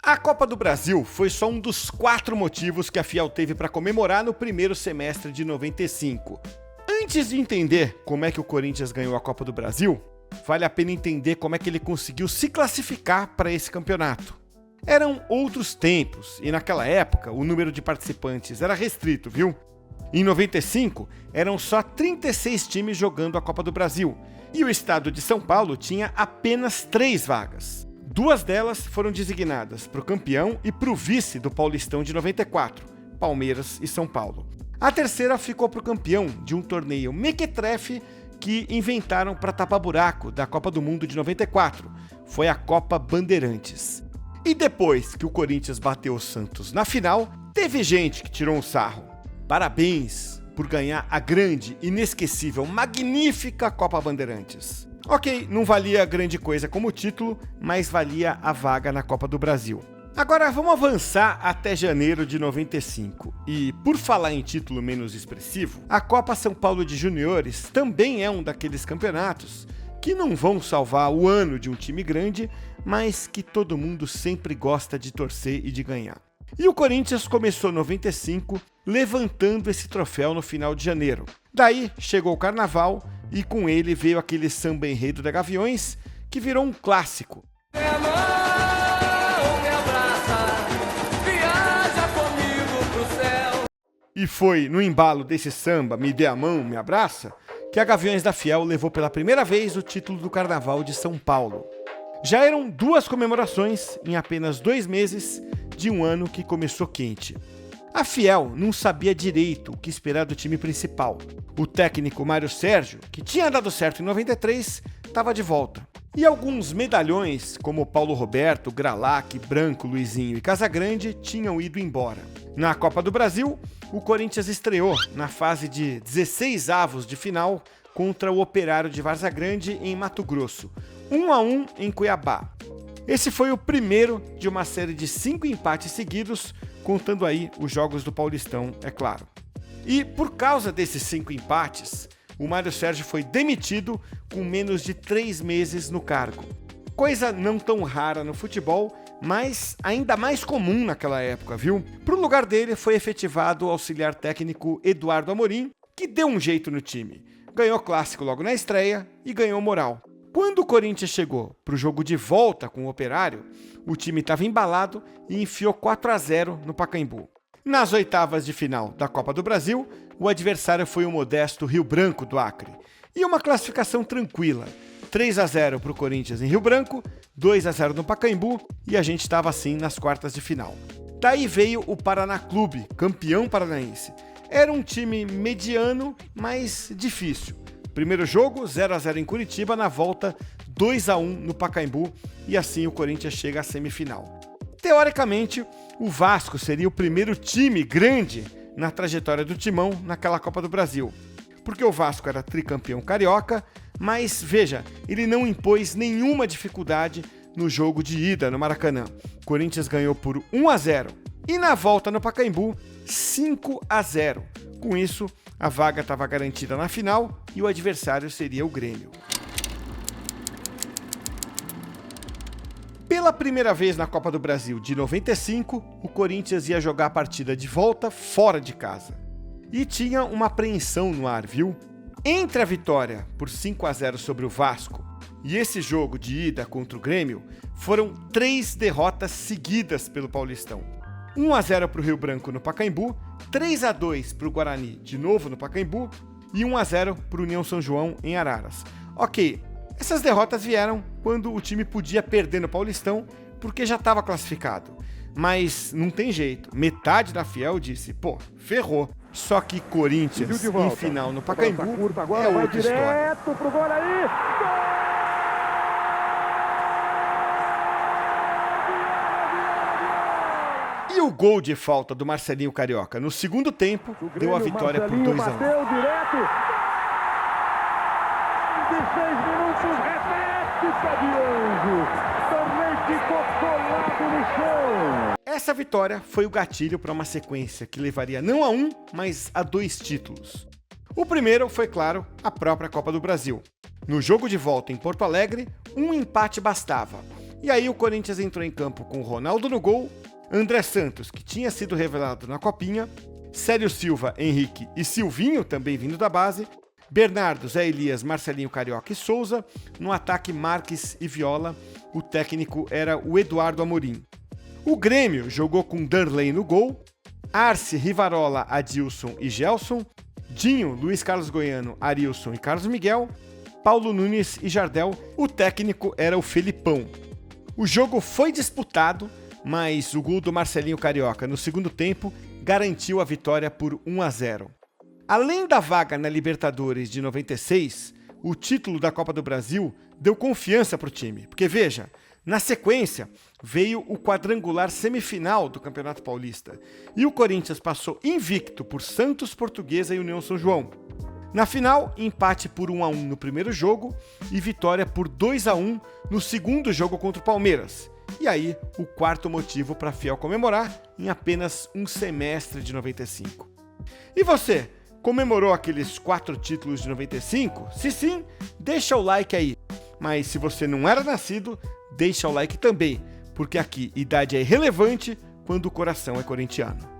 A Copa do Brasil foi só um dos 4 motivos que a Fiel teve para comemorar no primeiro semestre de 95. Antes de entender como é que o Corinthians ganhou a Copa do Brasil, vale a pena entender como é que ele conseguiu se classificar para esse campeonato. Eram outros tempos e naquela época o número de participantes era restrito, viu? Em 95, eram só 36 times jogando a Copa do Brasil e o estado de São Paulo tinha apenas 3 vagas. 2 delas foram designadas para o campeão e para o vice do Paulistão de 94, Palmeiras e São Paulo. A terceira ficou para o campeão de um torneio mequetrefe que inventaram para tapar buraco da Copa do Mundo de 94. Foi a Copa Bandeirantes. E depois que o Corinthians bateu o Santos na final, teve gente que tirou um sarro. Parabéns por ganhar a grande, inesquecível, magnífica Copa Bandeirantes. Ok, não valia grande coisa como título, mas valia a vaga na Copa do Brasil. Agora vamos avançar até janeiro de 95. E por falar em título menos expressivo, a Copa São Paulo de Juniores também é um daqueles campeonatos que não vão salvar o ano de um time grande, mas que todo mundo sempre gosta de torcer e de ganhar. E o Corinthians começou 95 levantando esse troféu no final de janeiro. Daí chegou o Carnaval e com ele veio aquele samba enredo da Gaviões, que virou um clássico. Minha mão me abraça, viaja comigo pro céu. E foi no embalo desse samba, Me Dê a Mão, Me Abraça, que a Gaviões da Fiel levou pela primeira vez o título do Carnaval de São Paulo. Já eram 2 comemorações em apenas 2 meses de um ano que começou quente. A Fiel não sabia direito o que esperar do time principal. O técnico Mário Sérgio, que tinha dado certo em 93, estava de volta. E alguns medalhões, como Paulo Roberto, Gralac, Branco, Luizinho e Casagrande, tinham ido embora. Na Copa do Brasil, o Corinthians estreou na fase de 16avos de final contra o Operário de Várzea Grande em Mato Grosso, 1-1 em Cuiabá. Esse foi o primeiro de uma série de 5 empates seguidos, contando aí os jogos do Paulistão, é claro. E por causa desses 5 empates, o Mário Sérgio foi demitido com menos de 3 meses no cargo. Coisa não tão rara no futebol, mas ainda mais comum naquela época, viu? Pro lugar dele foi efetivado o auxiliar técnico Eduardo Amorim, que deu um jeito no time. Ganhou clássico logo na estreia e ganhou moral. Quando o Corinthians chegou para o jogo de volta com o Operário, o time estava embalado e enfiou 4-0 no Pacaembu. Nas oitavas de final da Copa do Brasil, o adversário foi o modesto Rio Branco do Acre. E uma classificação tranquila, 3-0 para o Corinthians em Rio Branco, 2-0 no Pacaembu e a gente estava assim nas quartas de final. Daí veio o Paraná Clube, campeão paranaense. Era um time mediano, mas difícil. Primeiro jogo, 0-0 em Curitiba, na volta 2-1 no Pacaembu e assim o Corinthians chega à semifinal. Teoricamente, o Vasco seria o primeiro time grande na trajetória do Timão naquela Copa do Brasil, porque o Vasco era tricampeão carioca, mas veja, ele não impôs nenhuma dificuldade no jogo de ida no Maracanã. O Corinthians ganhou por 1-0 e na volta no Pacaembu, 5-0. Com isso, a vaga estava garantida na final e o adversário seria o Grêmio. Pela primeira vez na Copa do Brasil de 95, o Corinthians ia jogar a partida de volta fora de casa. E tinha uma apreensão no ar, viu? Entre a vitória por 5-0 sobre o Vasco e esse jogo de ida contra o Grêmio, foram 3 derrotas seguidas pelo Paulistão. 1-0 para o Rio Branco no Pacaembu, 3-2 para o Guarani, de novo no Pacaembu, e 1-0 para o União São João em Araras. Ok, essas derrotas vieram quando o time podia perder no Paulistão, porque já estava classificado. Mas não tem jeito, metade da Fiel disse, pô, ferrou. Só que Corinthians em final no Pacaembu é outra história. Pro Guarani. E o gol de falta do Marcelinho Carioca no segundo tempo deu a vitória por 2-1. Bateu direto. 16 minutos, réplica de anjo. Também ficou colado no chão. Essa vitória foi o gatilho para uma sequência que levaria não a 1, mas a 2 títulos. O primeiro foi, claro, a própria Copa do Brasil. No jogo de volta em Porto Alegre, um empate bastava. E aí o Corinthians entrou em campo com Ronaldo no gol, André Santos, que tinha sido revelado na Copinha, Célio Silva, Henrique e Silvinho, também vindo da base, Bernardo, Zé Elias, Marcelinho Carioca e Souza, no ataque Marques e Viola, o técnico era o Eduardo Amorim. O Grêmio jogou com Darley no gol, Arce, Rivarola, Adilson e Gelson, Dinho, Luiz Carlos Goiano, Arilson e Carlos Miguel, Paulo Nunes e Jardel, o técnico era o Felipão. O jogo foi disputado, mas o gol do Marcelinho Carioca no segundo tempo garantiu a vitória por 1-0. Além da vaga na Libertadores de 96, o título da Copa do Brasil deu confiança para o time, porque veja, na sequência veio o quadrangular semifinal do Campeonato Paulista e o Corinthians passou invicto por Santos, Portuguesa e União São João. Na final, empate por 1-1 no primeiro jogo e vitória por 2-1 no segundo jogo contra o Palmeiras. E aí, o quarto motivo para a Fiel comemorar em apenas um semestre de 95. E você, comemorou aqueles 4 títulos de 95? Se sim, deixa o like aí. Mas se você não era nascido, deixa o like também, porque aqui idade é irrelevante quando o coração é corintiano.